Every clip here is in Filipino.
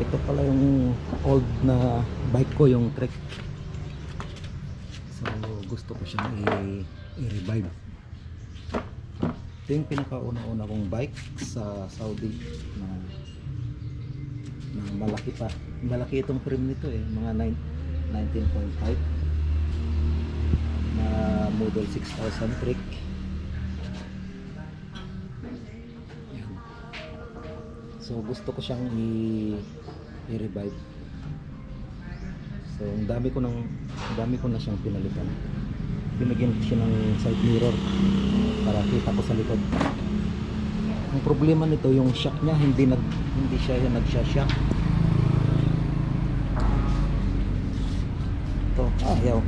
Ito pala yung old na bike ko, yung Trek. So gusto ko siyang i-revive. Ito yung pinakauna-una kong bike sa Saudi na malaki pa. Malaki itong frame nito eh, mga 19.5 na model 6000 Trek. Yan. So gusto ko siyang i-revive. So ang dami ko na siyang pinalitan. Binigyan ko siya ng side mirror para kita ko sa likod. Ang problema nito, yung shock niya hindi siya nagsha-shock. Ito, ayaw.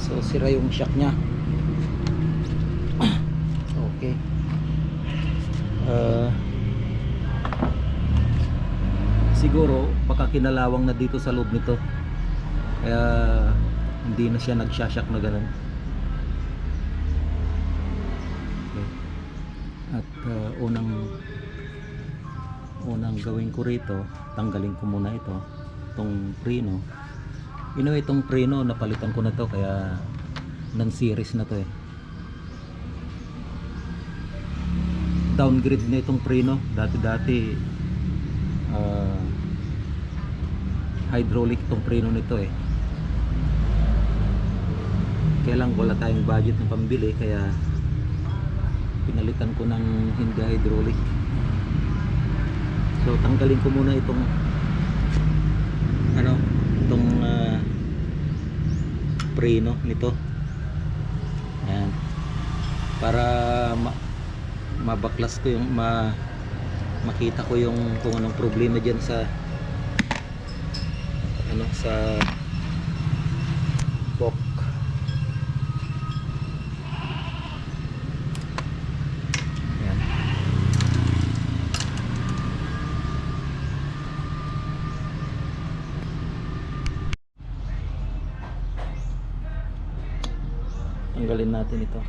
So sira yung shock niya. Okay. Siguro baka kinalawang na dito sa loob nito, kaya hindi na siya nagsha-shock na ganun. Okay. At unang gawin ko rito, tanggalin ko muna itong preno. Itong preno napalitan ko na to, kaya non-series na to eh. Downgrade na itong preno. Dati hydraulic itong preno nito eh. Kaya lang wala tayong budget ng pambili, kaya pinalitan ko ng hindi hydraulic. So tanggalin ko muna itong preno nito. Ayan. Para mabaklas ko yung makita ko yung kung anong problema diyan sa fork. Ayan. Tanggalin natin ito.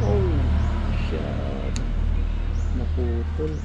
Oh, shit. Naputol.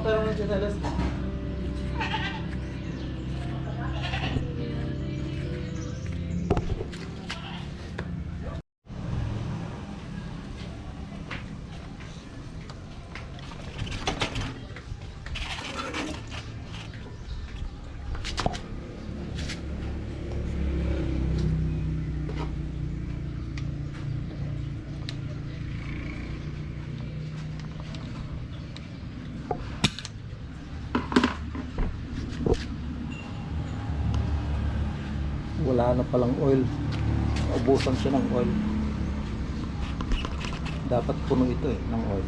Pero mo siya sa last. Wala na palang oil. Ubusan siya ng oil. Dapat puno ito eh ng oil.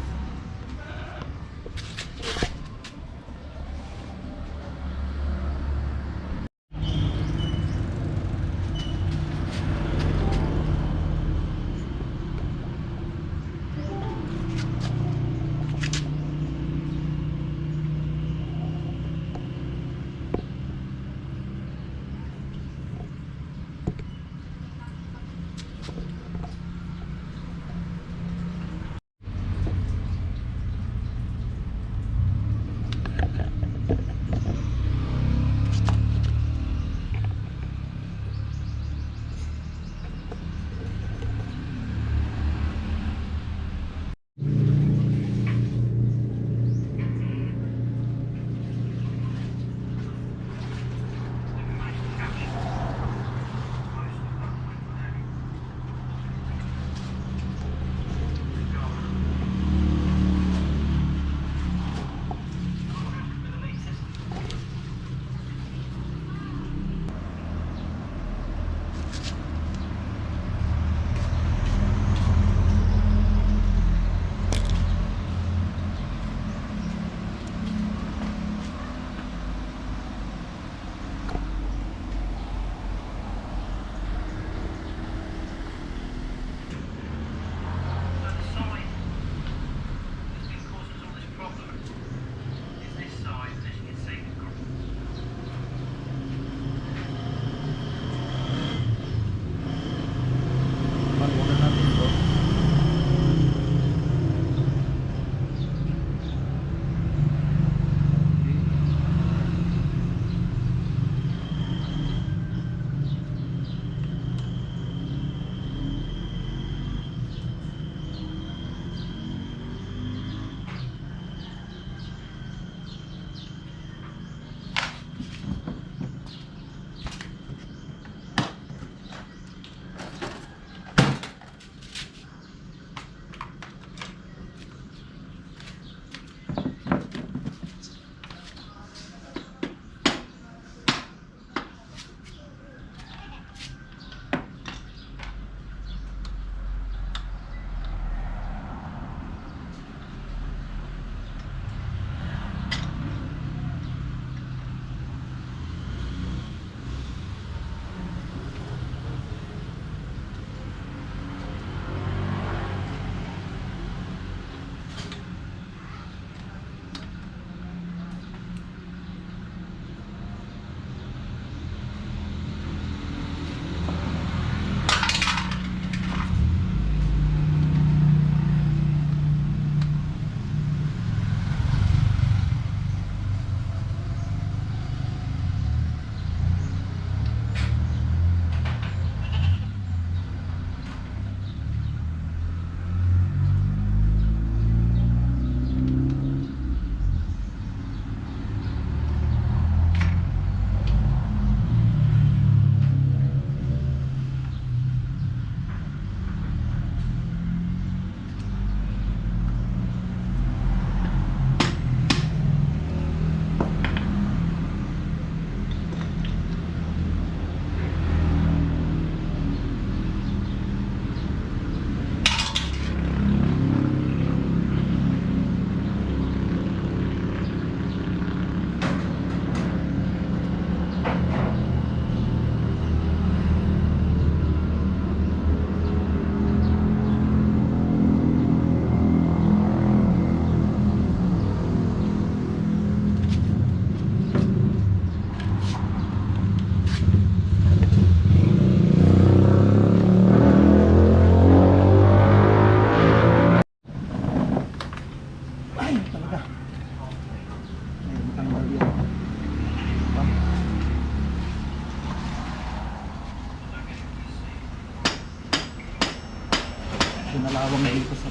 Lawang dito sa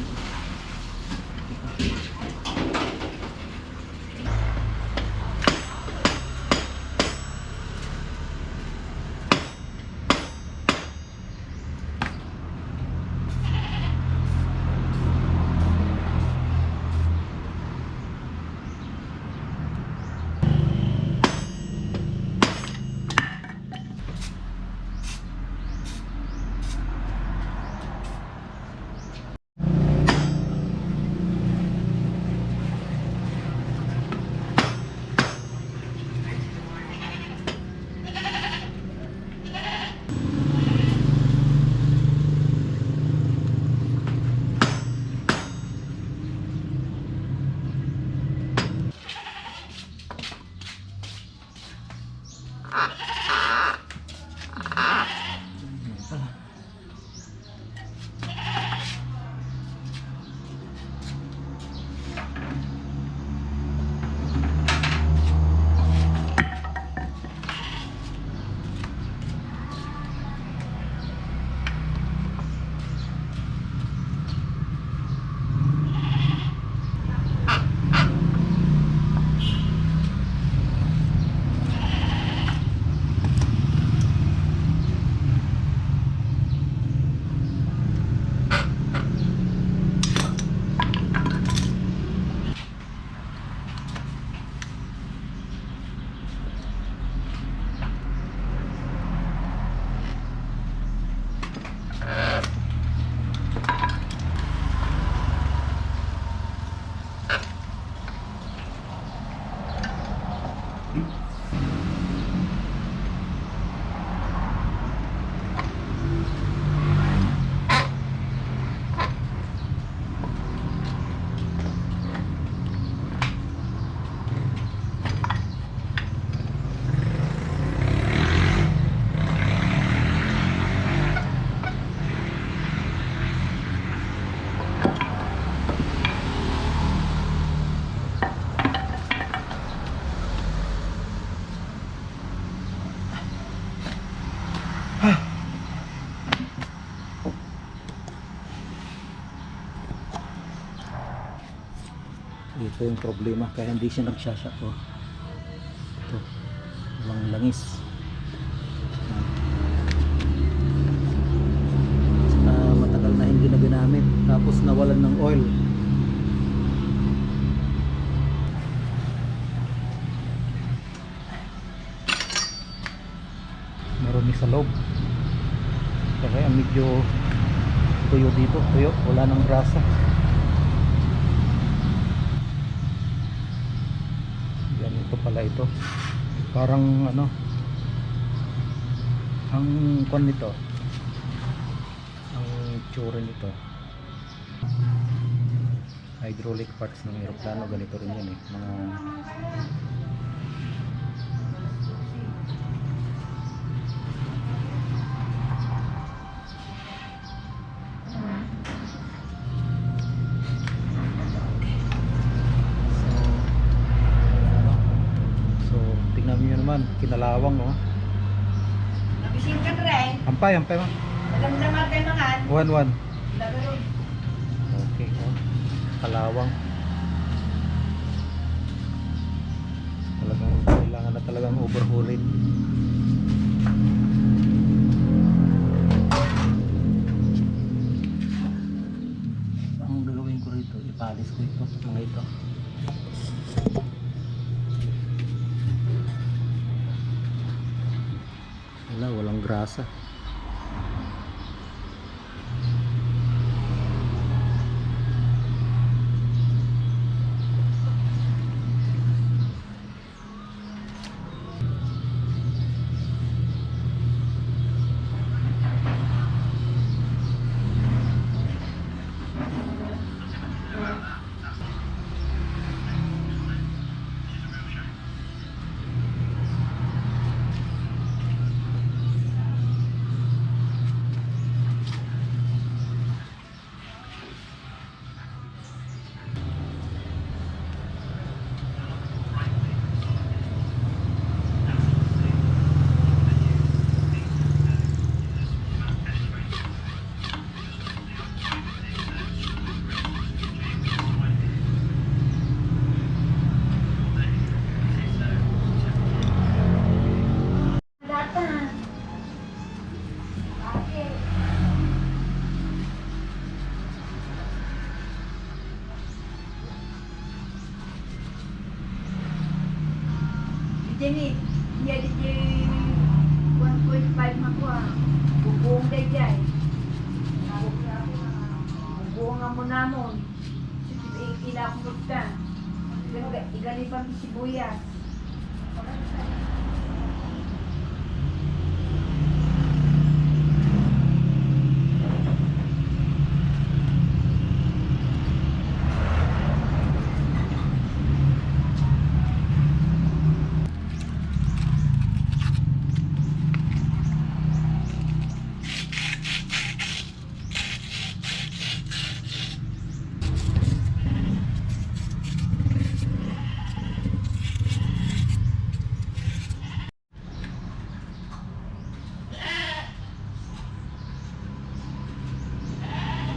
ito yung problema kaya hindi siya nagsasyak ko. Ito, walang langis. Matagal na hindi na ginamit tapos nawalan ng oil. Marumi sa loob kaya medyo tuyo dito, tuyo, wala nang grasa. Ito pala ito parang ano ang kwan nito, ang tsura nito, hydraulic parts ng aeroplano ganito rin yan mga kinalawang oh. Nabisin ka rin. Ampay ma. Nagdamdamag kayo mangan. 1-1. Lagay. Okay oh. Kalawang. Talagang kailangan na talagang overhaulin. Ang gagawin ko rito, ipalis ko ito, mga ito. Walang grasa. Jenny, dia di 1.5 makuha. Bubuong day day. Bubuong nga mo namon. Ilakot ka. Igalipan si sibuyas.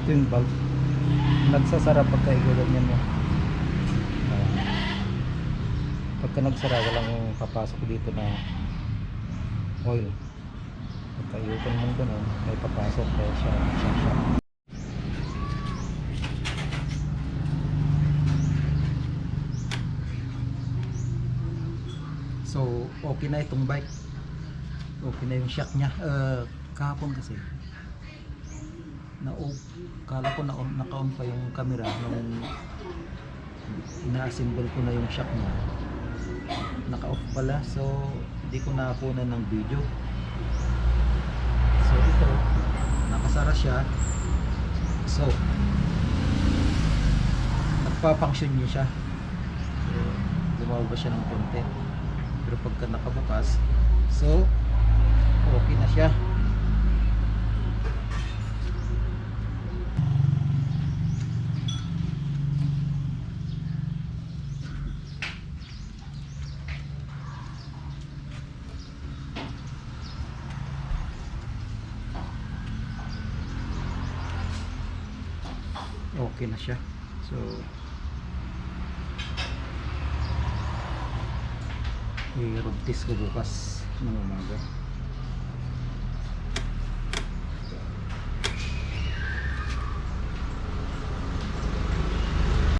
Ito yung valve. Nagsasara pagka ganyan mo. Pagka nagsara, walang papasok dito na oil. Pagka iupan mo ganun, may papasok kaya siya. So, okay na itong bike. Okay na yung shock niya. Kahapon kasi kala ko naka-on pa yung camera nung ina-assemble ko na yung shock niya. Naka-off pala, so hindi ko nakunan ng video. So ito, nakasara siya. So nagpa-function niya siya. So, lumabas siya ng konti. Pero pagka nakabukas, so okay na siya. Okay na siya. So i-road test ko bukas ng umaga.